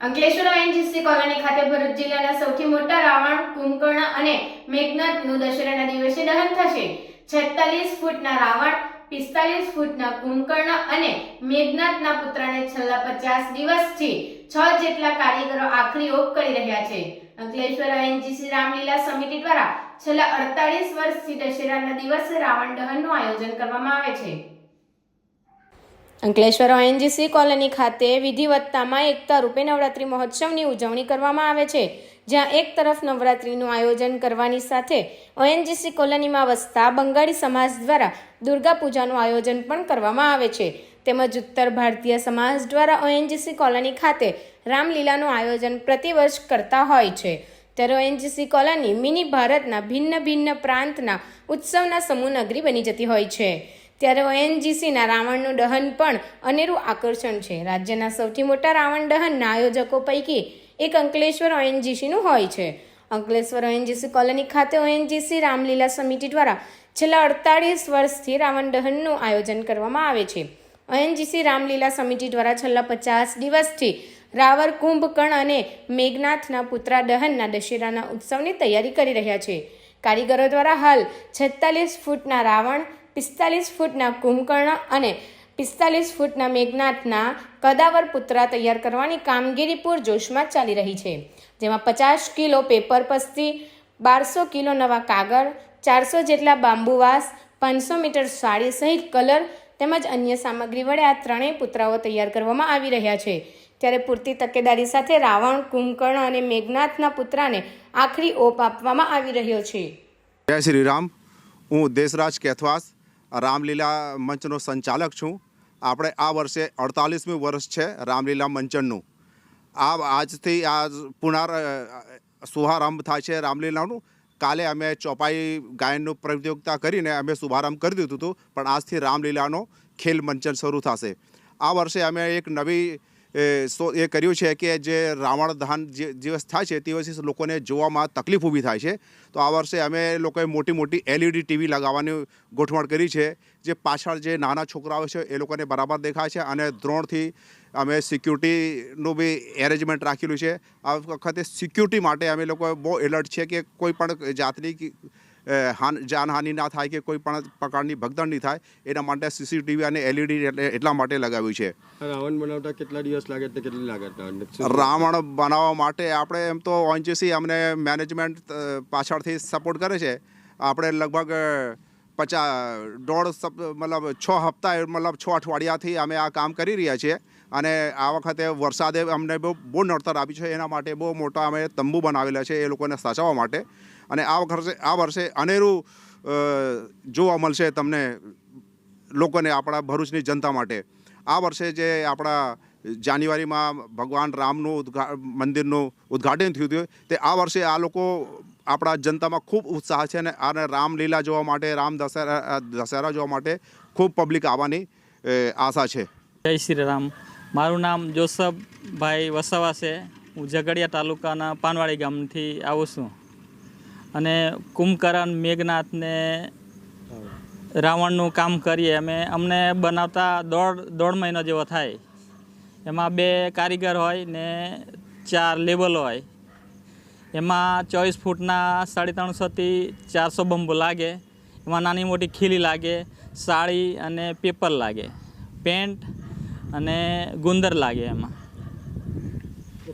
Ankleshwar ONGC colony ખાતે ભરૂચ જિલ્લાના સૌથી મોટા રાવણ, કુંભકર્ણ અને મેઘનાથનું દશેરાના દિવસે દહન થશે। 46 ફૂટના રાવણ, 45 ફૂટના કુંભકર્ણ અને મેઘનાથના પુત્રને છેલ્લા 50 દિવસથી 6 જેટલા કારીગરો આખરી ઓપ કરી રહ્યા છે। અંકલેશ્વર ONGC રામલીલા સમિતિ દ્વારા છેલ્લા 48 વર્ષથી દશેરાના દિવસે રાવણ દહનનું આયોજન કરવામાં આવે છે। અંકલેશ્વર ONGC કોલોની ખાતે વિધિવત્તામાં એકતા રૂપે નવરાત્રી મહોત્સવની ઉજવણી કરવામાં આવે છે, જ્યાં એક તરફ નવરાત્રીનું આયોજન કરવાની સાથે ONGC કોલોનીમાં વસતા બંગાળી સમાજ દ્વારા દુર્ગા પૂજાનું આયોજન પણ કરવામાં આવે છે। તેમજ ઉત્તર ભારતીય સમાજ દ્વારા ONGC કોલોની ખાતે રામલીલાનું આયોજન પ્રતિવર્ષ કરતા હોય છે। ત્યારે ONGC કોલોની મિની ભારતના ભિન્ન ભિન્ન પ્રાંતના ઉત્સવના સમૂહ નગરી બની જતી હોય છે। ત્યારે ONGCના રાવણનું દહન પણ અનેરું આકર્ષણ છે। રાજ્યના સૌથી મોટા રાવણ દહનના આયોજકો પૈકી એક અંકલેશ્વર ONGCનું હોય છે। અંકલેશ્વર ONGC કોલોની ખાતે ONGC રામલીલા સમિતિ દ્વારા છેલ્લા 48 વર્ષથી રાવણ દહનનું આયોજન કરવામાં આવે છે। ONGC રામલીલા સમિતિ દ્વારા છેલ્લા 50 દિવસથી રાવણ, કુંભકર્ણ અને મેઘનાથના પુત્રા દહનના દશેરાના ઉત્સવની તૈયારી કરી રહ્યા છે। કારીગરો દ્વારા હાલ 46 ફૂટના રાવણ, 45 ફૂટના કુંભકર્ણ અને 45 ફૂટના મેઘનાથના કદાવર પુતળા તૈયાર કરવાની કામગીરી પૂરજોશમાં ચાલી રહી છે, જેમાં 50 કિલો પેપર પસ્તી, 1200 કિલો નવા કાગળ, 400 જેટલા બાંબુવાસ, 500 મીટર સાડી સહિત કલર તેમજ અન્ય સામગ્રી વડે આ ત્રણેય પુતળાઓ તૈયાર કરવામાં આવી રહ્યા છે। ત્યારે પૂરતી તકેદારી સાથે રાવણ, કુંભકર્ણ અને મેઘનાથના પુતળાને આખરી ઓપ આપવામાં આવી રહ્યો છે। જય શ્રી રામ। હું દેશરાજ કેથવાસ રામલીલા મંચનો સંચાલક છું। આપણે આ વર્ષે 48મી વર્ષ છે રામલીલા મંચનનું। આજથી આ શુભારંભ થાય છે રામલીલાનું। કાલે અમે ચોપાઈ ગાયનનું પ્રતિયોગિતા કરીને અમે શુભારંભ કરી દીધું હતું, પણ આજથી રામલીલાનો ખેલ મંચન શરૂ થશે। આ વર્ષે અમે એક નવી એ કર્યું છે કે જે રાવણ દહન દિવસ થાય છે તે દિવસે લોકોને જોવામાં તકલીફ ઊભી થાય છે, તો આ વર્ષે અમે લોકોએ મોટી મોટી LED ટીવી લગાવવાની ગોઠવણ કરી છે, જે પાછળ જે નાના છોકરાઓ છે એ લોકોને બરાબર દેખાય છે, અને દ્રોણથી અમે સિક્યુરિટીનું બી એરેન્જમેન્ટ રાખેલું છે। આ વખતે સિક્યુરિટી માટે અમે લોકો બહુ એલર્ટ છે કે કોઈ પણ જાતની જાનહાનિ ના થાય કે કોઈ પણ પ્રકારની ભગદડ નહીં થાય, એના માટે CCTV અને LED એટલા માટે લગાવ્યું છે। રાવણ બનાવતા કેટલા દિવસ લાગે, કેટલી લાગત? રાવણ બનાવવા માટે આપણે એમ તો ONGC અમને મેનેજમેન્ટ પાછળથી સપોર્ટ કરે છે। આપણે લગભગ 6 હપ્તા મતલબ 6 અઠવાડિયાથી અમે આ કામ કરી રહ્યા છીએ, અને આ વખતે વરસાદે અમને બહુ નડતર આપી છે, એના માટે બહુ મોટા અમે તંબુ બનાવેલા છે એ લોકોને સાચવવા માટે। અને આ વર્ષે અનેરું જોવા મળશે તમને લોકોને, આપણા ભરૂચની જનતા માટે। આ વર્ષે જે આપણા જાન્યુઆરીમાં ભગવાન રામનું મંદિરનું ઉદ્ઘાટન થયું હતું, તે આ વર્ષે આ લોકો આપણા જનતામાં ખૂબ ઉત્સાહ છે, અને રામલીલા જોવા માટે, દશેરા જોવા માટે ખૂબ પબ્લિક આવવાની આશા છે। જય શ્રી રામ। મારું નામ જોસફભાઈ વસાવા છે। હું ઝઘડિયા તાલુકાના પાનવાડી ગામથી આવું છું, અને કુંભકર્ણ, મેઘનાથને રાવણનું કામ કરીએ અમે। અમને બનાવતા દોઢ મહિનો જેવો થાય। એમાં 2 કારીગર હોય ને 4 લેબલ હોય। એમાં 24 ફૂટના 350 થી 400 બંબુ લાગે। એમાં નાની મોટી ખીલી લાગે, સાડી અને પેપર લાગે, પેન્ટ અને ગુંદર લાગે એમાં।